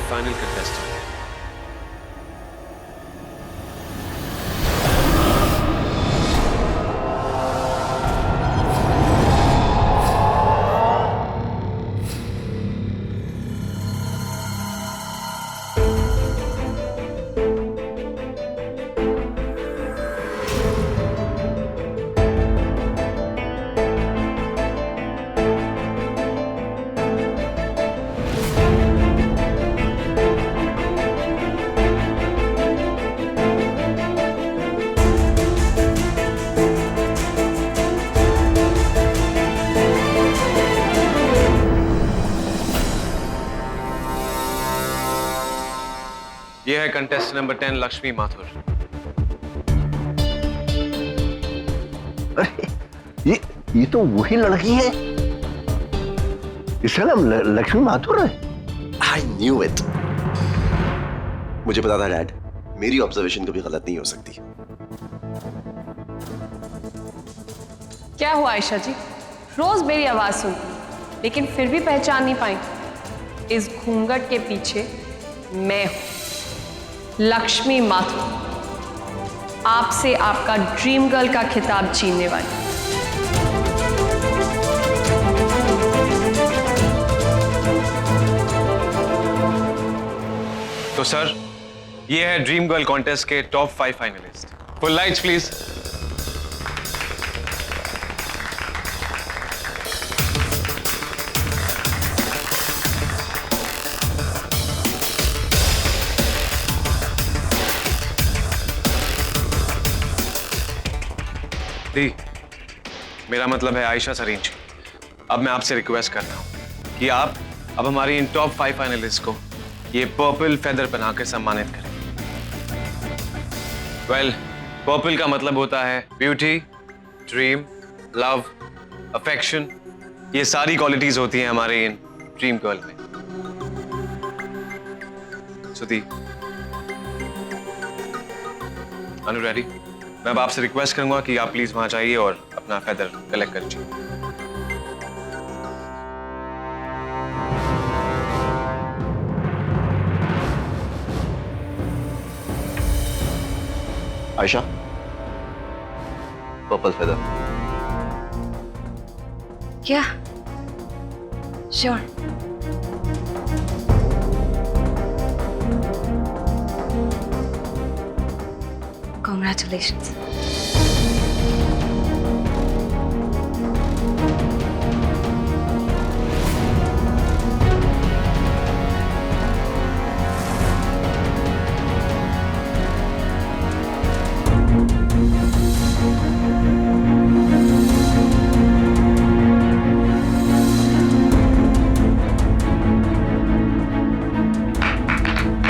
Final contestant. ये है contestant number 10 Lakshmi Mathur. अरे ये तो वही लड़की है। इसका नाम लक्ष्मी माथुर है। I knew it. मुझे पता था डैड, मेरी ऑब्जर्वेशन कभी गलत नहीं हो सकती। क्या हुआ आयशा जी? रोज मेरी आवाज सुनती लेकिन फिर भी पहचान नहीं पाई। इस घूंघट के पीछे मैं हूं, लक्ष्मी माथुर, आपसे आपका ड्रीम गर्ल का खिताब छीनने वाली। तो सर, ये है ड्रीम गर्ल कॉन्टेस्ट के top 5 finalist. Full lights please. दी, मेरा मतलब है आयशा सरीन जी। अब मैं आपसे रिक्वेस्ट कर रहा हूं कि आप अब हमारी इन टॉप 5 फाइनलिस्ट को ये पर्पल फेदर पहना के सम्मानित करें। वेल, पर्पल का मतलब होता है ब्यूटी, ड्रीम, लव, अफेक्शन। ये सारी क्वालिटीज होती हैं हमारे इन ड्रीम गर्ल में। सुधी, अनु रेडी? मैं अब आपसे रिक्वेस्ट करूंगा कि आप प्लीज वहां जाइए और अपना फेदर कलेक्ट कर लीजिए। Ayesha, purple feather. क्या? श्योर। Congratulations.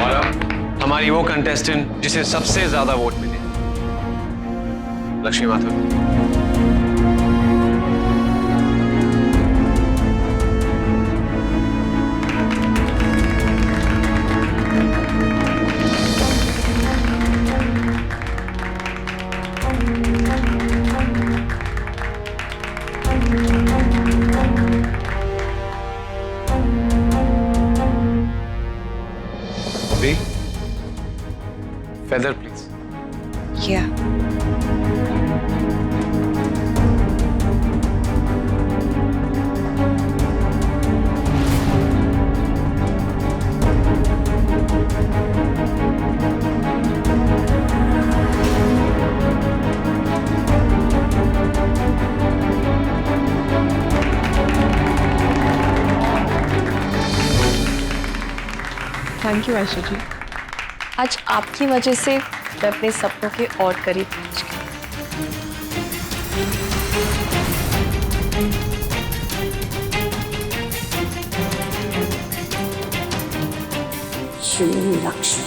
और अब हमारी वो कंटेस्टेंट जिसे सबसे ज्यादा वोट मिले, लक्ष्मी माथुर। दी, feather please. Yeah. Thank you Ayesha ji. आज आपकी वजह से मैं अपने सपनों के और करीब पहुंच गई। श्री लक्ष्मी।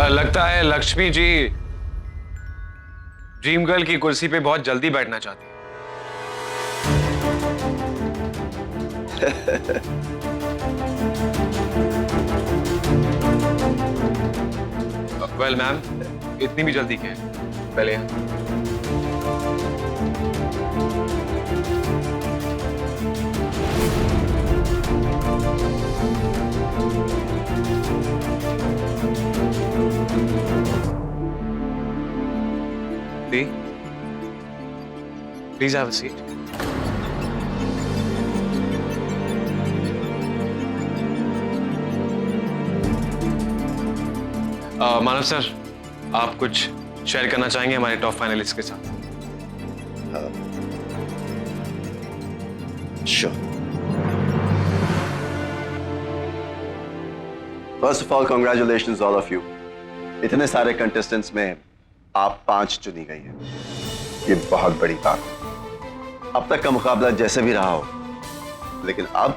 लगता है लक्ष्मी जी ड्रीम गर्ल की कुर्सी पे बहुत जल्दी बैठना चाहती है। वेल मैम, इतनी भी जल्दी क्या है? पहले please have a seat. Manav sir, आप कुछ शेयर करना चाहेंगे हमारे टॉप फाइनलिस्ट के साथ? Sure. First of all, congratulations all of you. इतने सारे कंटेस्टेंट्स में आप 5 चुनी गई हैं। ये बहुत बड़ी बात है। अब तक का मुकाबला जैसे भी रहा हो, लेकिन अब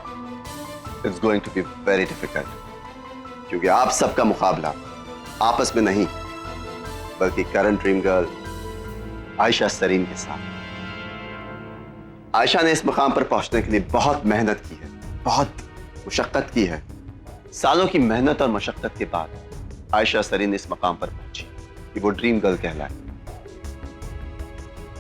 it's going to be very difficult, क्योंकि आप सबका मुकाबला आपस में नहीं, बल्कि current dream girl Ayesha Sareen के साथ। आयशा ने इस मुकाम पर पहुंचने के लिए बहुत मेहनत की है, बहुत मुशक्कत की है। सालों की मेहनत और मशक्कत के बाद आयशा सरीन इस मुकाम पर पहुंची कि वो ड्रीम गर्ल कहलाए।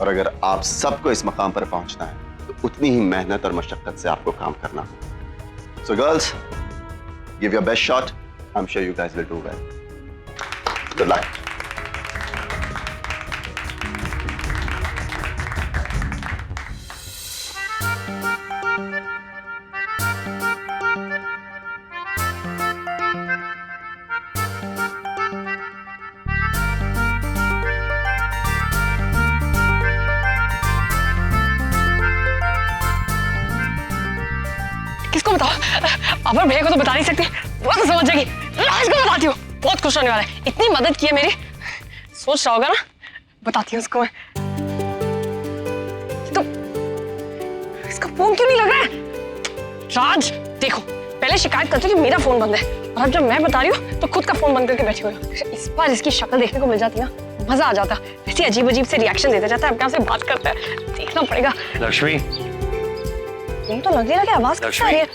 और अगर आप सबको इस मुकाम पर पहुंचना है तो उतनी ही मेहनत और मशक्कत से आपको काम करना होगा। So girls, give your best shot. I am sure you guys will do well. Good luck. किसको बताओ? अमर भैया को तो बता नहीं सकती, वो तो समझ जाएगी। राज को बताती हूँ, बहुत खुश होने वाला है। इतनी मदद की है मेरी, सोच रहा होगा ना। बताती हूँ उसको मैं। तो इसका फोन क्यों नहीं लग रहा है? राज देखो, पहले शिकायत करते कि मेरा फोन बंद है, और अब जब मैं बता रही हूँ तो खुद का फोन बंद करके बैठी हुई हो। इस बार इसकी शक्ल देखने को मिल जाती ना, मजा आ जाता। ऐसी अजीब अजीब से रिएक्शन देता जाता है, अब से बात करता है, देखना पड़ेगा। लक्ष्मी, फोन तो लग रही है कि आवाज कैसे आ रही है?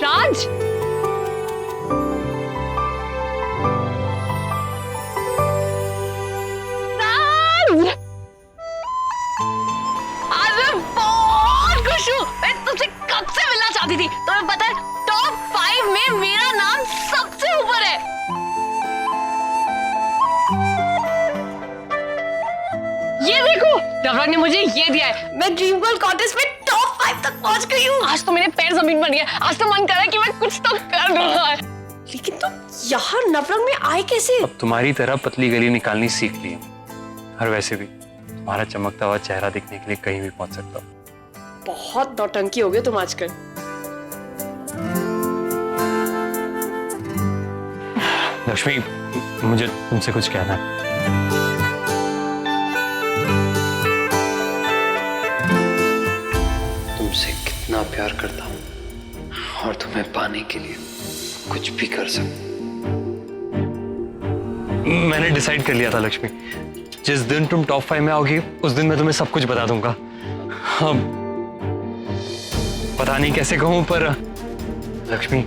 राज, मैं तुमसे कब से मिलना चाहती थी। तुम्हें पता है टॉप 5 में मेरा नाम सबसे ऊपर है। ये देखो, नवरंग ने मुझे ये दिया है। मैं ड्रीम गर्ल कॉन्टेस्ट में टॉप 5 तक पहुंच गई हूँ। आज तो मेरे पैर जमीन पर गए। आज तो मन कर रहा है कि मैं कुछ तो कर दूंगा। लेकिन तुम यहाँ नवरंग में आए कैसे? अब तुम्हारी तरह पतली गली निकालनी सीख ली है। और वैसे भी तुम्हारा चमकता हुआ चेहरा दिखने के लिए कहीं भी पहुंच सकता हूँ। बहुत नौटंकी हो गए तुम आजकल। लक्ष्मी, मुझे तुमसे कुछ कहना है। तुमसे कितना प्यार करता हूं और तुम्हें पाने के लिए कुछ भी कर सकता। मैंने डिसाइड कर लिया था लक्ष्मी, जिस दिन तुम टॉप 5 में आओगी उस दिन मैं तुम्हें सब कुछ बता दूंगा। अब पता नहीं कैसे कहूं, पर लक्ष्मी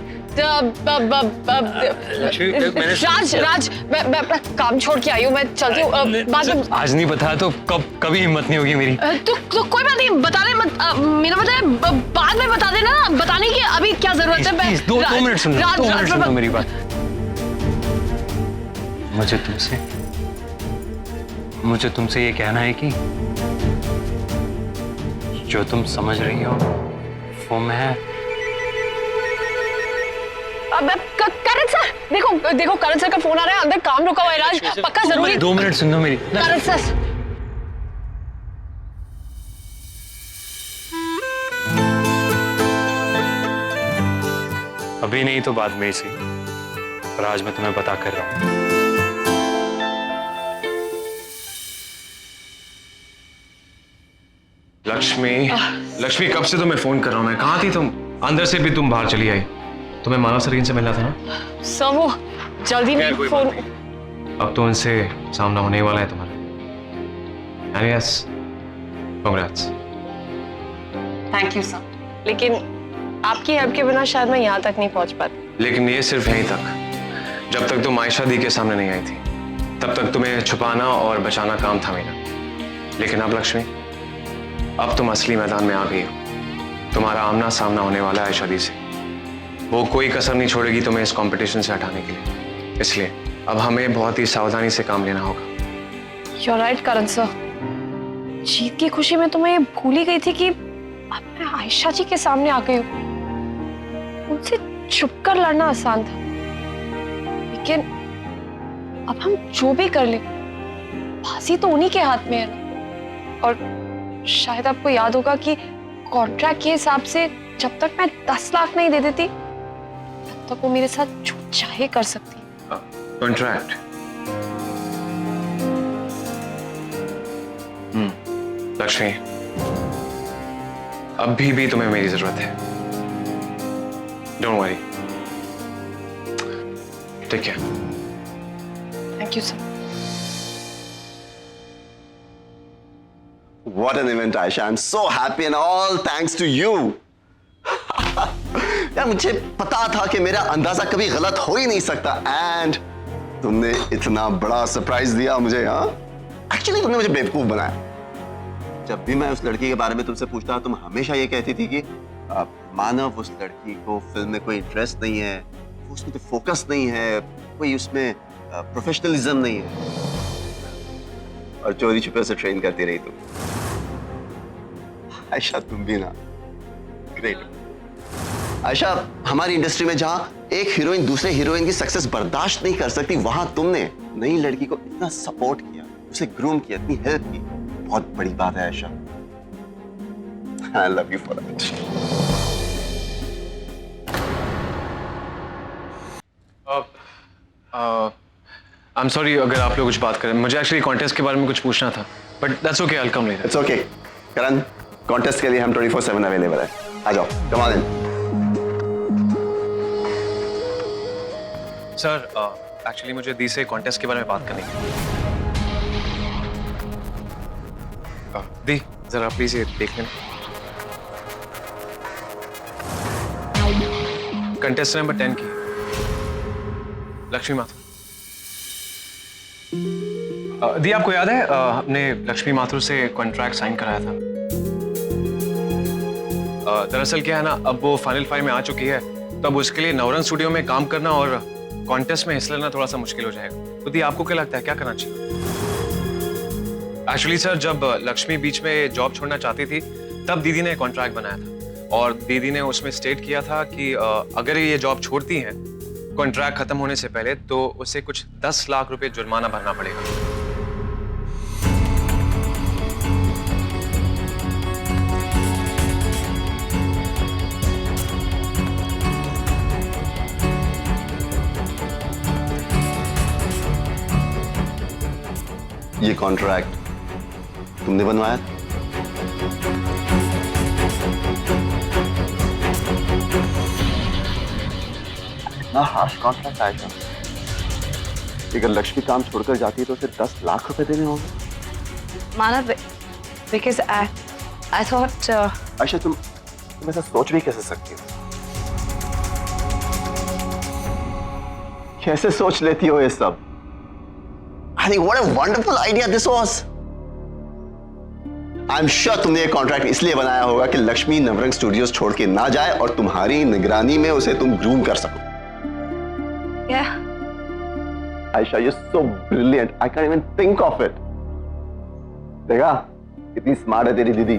राज, मैं काम छोड़ के आई हूँ, मैं चलती हूँ। बाद में आज नहीं बताया तो कभी हिम्मत नहीं होगी मेरी। तो कोई बात नहीं, बता दे मत। मेरा मतलब बाद में बता देना ना, बताने की अभी क्या जरूरत है। दो मिनट सुन लो मेरी बात। मुझे तुमसे ये कहना है कि जो तुम समझ रही हो वो मैं। करण सर, देखो करण सर का फोन आ रहा है, अंदर काम रुका हुआ है। राज, पक्का जरूरी। 2 मिनट सुन लो मेरी। करण सर, अभी नहीं तो बाद में ही, पर आज मैं तुम्हें बता कर रहा हूं। लक्ष्मी, कब से तुम्हें फोन कर रहा हूं मैं। कहाँ थी तुम? अंदर से भी तुम बाहर चली आई। तुम्हें मानव सरीन से मिलना था ना? सर वो जल्दी में फोन। अब तो उनसे सामना होने वाला है तुम्हारा। And yes, congrats. Thank you sir, लेकिन आपकी हेल्प के बिना शायद मैं यहाँ तक नहीं पहुँच पाती। लेकिन ये सिर्फ यहीं तक, जब तक तुम आयशा दी के सामने नहीं आई थी तब तक तुम्हें छुपाना और बचाना काम था मेरा। लेकिन अब लक्ष्मी, अब तुम असली मैदान में आ गई हो। तुम्हारा आमना सामना होने वाला है आयशा दी से। वो कोई कसर नहीं छोड़ेगी तुम्हें इस कंपटीशन से हटाने के लिए। इसलिए अब हमें बहुत ही सावधानी से काम लेना होगा। You're right, Karan sir. जीत की खुशी में तो मैं ये भूल ही गई थी कि अब मैं आयशा जी के सामने आ गई हूँ। उनसे छुपकर लड़ना आसान था, लेकिन अब हम जो भी कर ले, बाजी तो उन्हीं के हाथ में है ना। और शायद आपको याद होगा कि कॉन्ट्रैक्ट के हिसाब से जब तक मैं 10 लाख नहीं दे देती तब तक वो मेरे साथ जो चाहे कर सकती। कॉन्ट्रैक्ट? लक्ष्मी, अभी भी तुम्हें मेरी जरूरत है। Don't worry. ठीक है। Thank you sir. What an event, Aisha. I'm so happy and all thanks to you. यार मुझे पता था कि मेरा अंदाजा कभी गलत हो ही नहीं सकता एंड तुमने इतना बड़ा सरप्राइज दिया मुझे। हाँ, एक्चुअली तुमने मुझे बेवकूफ बनाया। जब भी मैं उस लड़की के बारे में तुमसे पूछता तुम हमेशा ये कहती थी कि मानव, उस लड़की को फिल्म में कोई इंटरेस्ट नहीं है, उसमें फोकस नहीं है, कोई उसमें प्रोफेशनलिज्म नहीं है, और चोरी छुपे से ट्रेन करती रही तुम। आयशा तुम भी ना ग्रेट। आयशा, हमारी इंडस्ट्री में जहां एक हीरोइन दूसरे हीरोइन की सक्सेस बर्दाश्त नहीं कर सकती, वहां तुमने नई लड़की को इतना सपोर्ट किया, उसे ग्रूम किया, इतनी हेल्प की। बहुत बड़ी बात है Ayesha. I love you for that. I'm sorry अगर आप लोग कुछ बात करें। मुझे एक्चुअली कॉन्टेस्ट के बारे में कुछ पूछना था, but that's okay, I'll come later. It's okay. Karan, contest के लिए हम 24/7 अवेलेबल है। आ जाओ, come on in. Sir, actually मुझे दी से कॉन्टेस्ट के बारे में बात करनी है। दी, जरा प्लीज ये देख लेना। कंटेस्ट नंबर 10 की लक्ष्मी माथुर। दी, आपको याद है हमने लक्ष्मी माथुर से कॉन्ट्रैक्ट साइन कराया था। दरअसल क्या है ना, अब वो फाइनल 5 में आ चुकी है, तो अब उसके लिए नवरंग स्टूडियो में काम करना और कॉन्टेस्ट में हिस्सा लेना थोड़ा सा मुश्किल हो जाएगा। तो दी, आपको क्या लगता है क्या करना चाहिए? एक्चुअली सर, जब लक्ष्मी बीच में जॉब छोड़ना चाहती थी तब दीदी ने कॉन्ट्रैक्ट बनाया था, और दीदी ने उसमें स्टेट किया था कि अगर ये जॉब छोड़ती हैं कॉन्ट्रैक्ट खत्म होने से पहले, तो उसे कुछ 10 लाख रुपए जुर्माना भरना पड़ेगा। ये कॉन्ट्रैक्ट तुमने बनवाया था? इतना हार्श कॉन्ट्रैक्ट आएगा। अगर लक्ष्मी काम छोड़कर जाती है तो उसे 10 लाख रुपए देने होंगे। मानव, because I thought आयशा, तुम ऐसा सोच भी कैसे सकती हो? कैसे सोच लेती हो ये सब? I think what a wonderful idea this was. I'm sure तुमने ये कॉन्ट्रैक्ट इसलिए बनाया होगा कि लक्ष्मी नवरंग स्टूडियोज छोड़ के ना जाए और तुम्हारी निगरानी में उसे तुम ग्रूम कर सको। yeah. Aisha, you're so brilliant. I can't even think of it. देखा कितनी स्मार्ट है तेरी दीदी।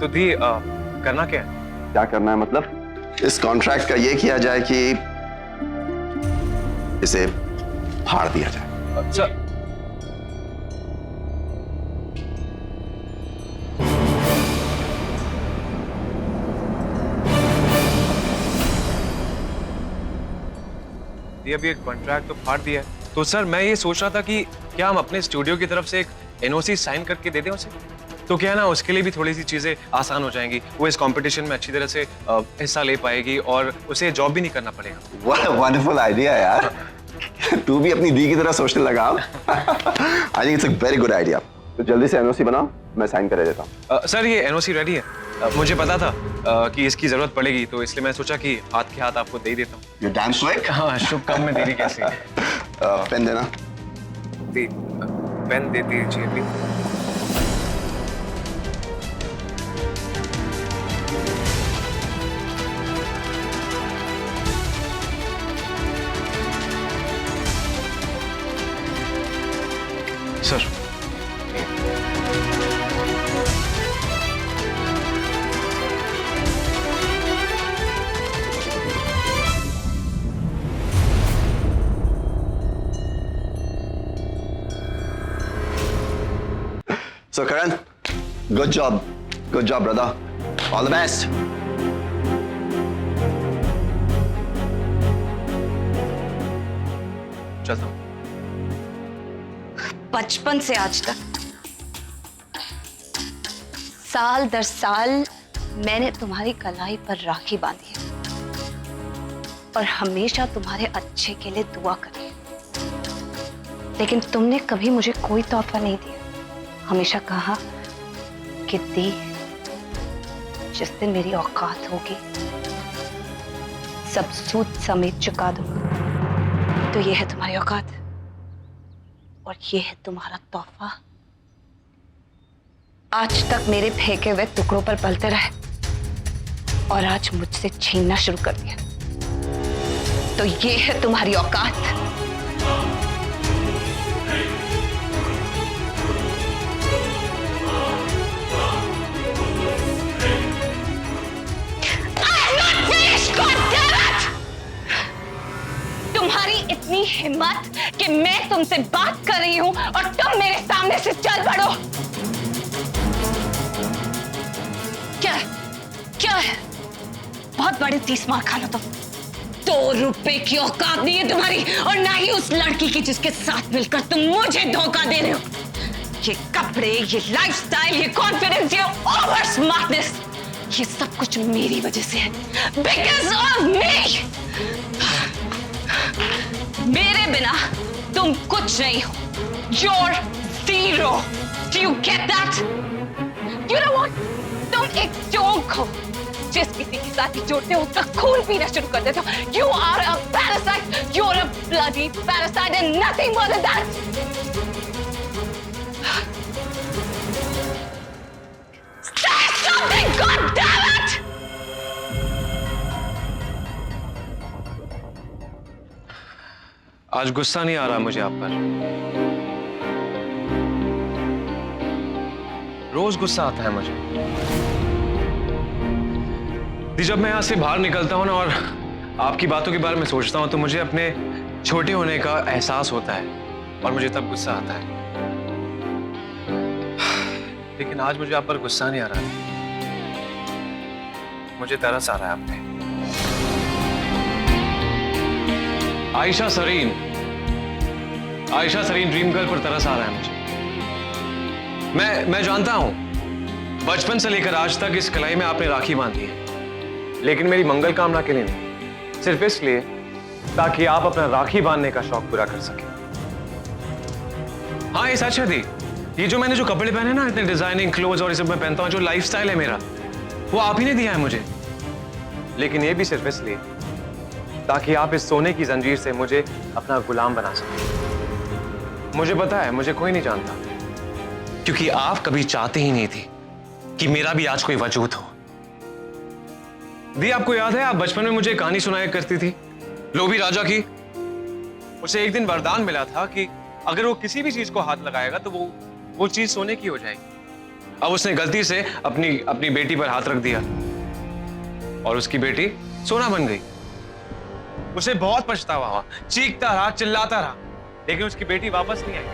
तो दी, करना क्या है? क्या करना है मतलब? इस कॉन्ट्रैक्ट का ये किया जाए कि इसे फाड़ दिया जाए। अच्छा, अभी एक कॉन्ट्रैक्ट तो फाड़ दिया है, तो सर मैं ये सोच रहा था कि क्या हम अपने स्टूडियो की तरफ से एक एनओसी साइन करके दे दें उसे, तो क्या है ना उसके लिए भी थोड़ी सी चीजें आसान हो जाएंगी। वो इस कंपटीशन में अच्छी तरह से हिस्सा ले पाएगी और उसे जॉब भी नहीं करना पड़ेगा। What a wonderful idea यार। तू भी अपनी दी की तरह सोचने लगा। I think it's a very good idea. तो जल्दी से एनओसी बनाओ, मैं साइन कर देता हूँ। सर ये एनओसी रेडी है। मुझे पता था कि इसकी जरूरत पड़ेगी, तो इसलिए मैं सोचा कि हाथ के हाथ आपको दे ही देता हूँ। You dam quick. हाँ, शुभ काम में देरी कैसी? पेन देना। पेन दे दीजिए भी। Sir So Karan, good job, brother. All the best. चलता हूँ। बचपन से आज तक साल दर साल मैंने तुम्हारी कलाई पर राखी बांधी है और हमेशा तुम्हारे अच्छे के लिए दुआ करी है, लेकिन तुमने कभी मुझे कोई तोहफा नहीं दिया। हमेशा कहा कि दी, जिस दिन मेरी औकात होगी सब सूद समेत चुका दूंगा। तो ये है तुम्हारी औकात और ये है तुम्हारा तोहफा। आज तक मेरे फेंके हुए टुकड़ों पर पलते रहे और आज मुझसे छीनना शुरू कर दिया। तो ये है तुम्हारी औकात। तुम्हारी इतनी हिम्मत कि मैं तुमसे बात कर रही हूं और तुम मेरे सामने से चल पड़ो। क्या है? क्या है? बहुत बड़ी 30 मार खा लो तुम। 2 रुपए की औकात नहीं है तुम्हारी, और ना ही उस लड़की की जिसके साथ मिलकर तुम मुझे धोखा दे रहे हो। ये कपड़े, ये लाइफस्टाइल, ये कॉन्फिडेंस, ये ओवर स्मार्टनेस, ये सब कुछ मेरी वजह से है। Because of me. मेरे बिना तुम कुछ नहीं हो। You're zero. Do you get that? You know what? तुम एक जोंक हो। जिस किसी के साथ ही जुड़ते हो उसका खून पीना शुरू कर देते हो। You are a parasite. You're a bloody parasite and nothing more than that. Say something, God damn it! आज गुस्सा नहीं आ रहा मुझे आप पर। रोज गुस्सा आता है मुझे। जब मैं यहां से बाहर निकलता हूं ना और आपकी बातों के बारे में सोचता हूं तो मुझे अपने छोटे होने का एहसास होता है और मुझे तब गुस्सा आता है। लेकिन आज मुझे आप पर गुस्सा नहीं आ रहा, मुझे तरस आ रहा है आप पे। आयशा सरीन ड्रीम गर्ल पर तरस आ रहा है मुझे। मैं जानता हूं बचपन से लेकर आज तक इस कलाई में आपने राखी बांधी है, लेकिन मेरी मंगल कामना के लिए नहीं, सिर्फ इसलिए ताकि आप अपना राखी बांधने का शौक पूरा कर सके। हाँ, ये सच है दी, ये जो मैंने जो कपड़े पहने ना, इतने डिजाइनिंग क्लोथ्स और ये सब मैं पहनता हूं, जो लाइफस्टाइल है मेरा, वो आप ही ने दिया है मुझे। लेकिन ये भी सिर्फ इसलिए ताकि आप इस सोने की जंजीर से मुझे अपना गुलाम बना सकें। मुझे पता है मुझे कोई नहीं जानता, क्योंकि आप कभी चाहते ही नहीं थी कि मेरा भी आज कोई वजूद हो। दी, आपको याद है आप बचपन में मुझे कहानी सुनाया करती थी लोभी राजा की? उसे एक दिन वरदान मिला था कि अगर वो किसी भी चीज को हाथ लगाएगा तो वो चीज सोने की हो जाएगी। अब उसने गलती से अपनी बेटी पर हाथ रख दिया और उसकी बेटी सोना बन गई। उसे बहुत पछतावा हुआ, चीखता रहा, चिल्लाता रहा, लेकिन उसकी बेटी वापस नहीं आई।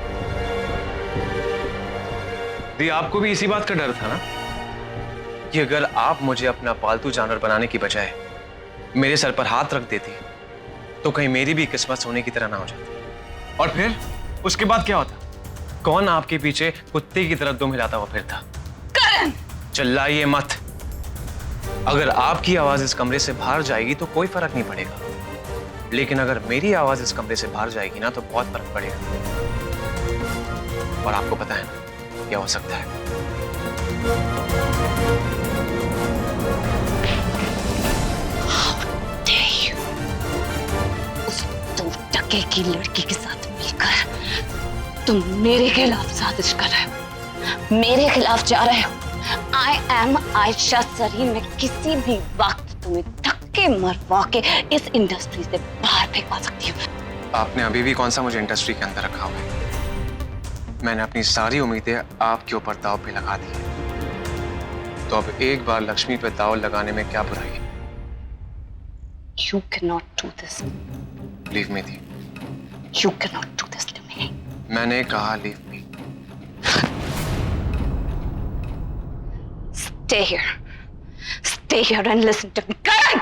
दी, आपको भी इसी बात का डर था ना कि अगर आप मुझे अपना पालतू जानवर बनाने की बजाय मेरे सर पर हाथ रख देती तो कहीं मेरी भी किस्मत सोने की तरह ना हो जाती। और फिर उसके बाद क्या होता? कौन आपके पीछे कुत्ते की तरह दुम हिलाता हुआ फिरता? करण! चिल्लाइए मत। अगर आपकी आवाज इस कमरे से बाहर जाएगी तो कोई फर्क नहीं पड़ेगा, लेकिन अगर मेरी आवाज इस कमरे से बाहर जाएगी ना तो बहुत फर्क पड़ेगा। और आपको पता है ना, क्या हो सकता है। dare you? उस 2 टके की लड़की के साथ मिलकर तुम मेरे खिलाफ साजिश कर रहे हो, मेरे खिलाफ जा रहे हो। आई एम आयशा सरी। मैं किसी भी वक्त तुम्हें धक्के मरवा के इस इंडस्ट्री से बाहर फेंकवा सकती हूँ। आपने अभी भी कौन सा मुझे इंडस्ट्री के अंदर रखा हुआ है। मैंने अपनी सारी उम्मीदें आपके ऊपर दांव पे लगा दी है, तो अब एक बार लक्ष्मी पे दांव लगाने में क्या बुराई है। You cannot do this. Leave me थी। You cannot do this to me. मैंने कहा leave me. Stay here. Stay here and listen to me. Karan!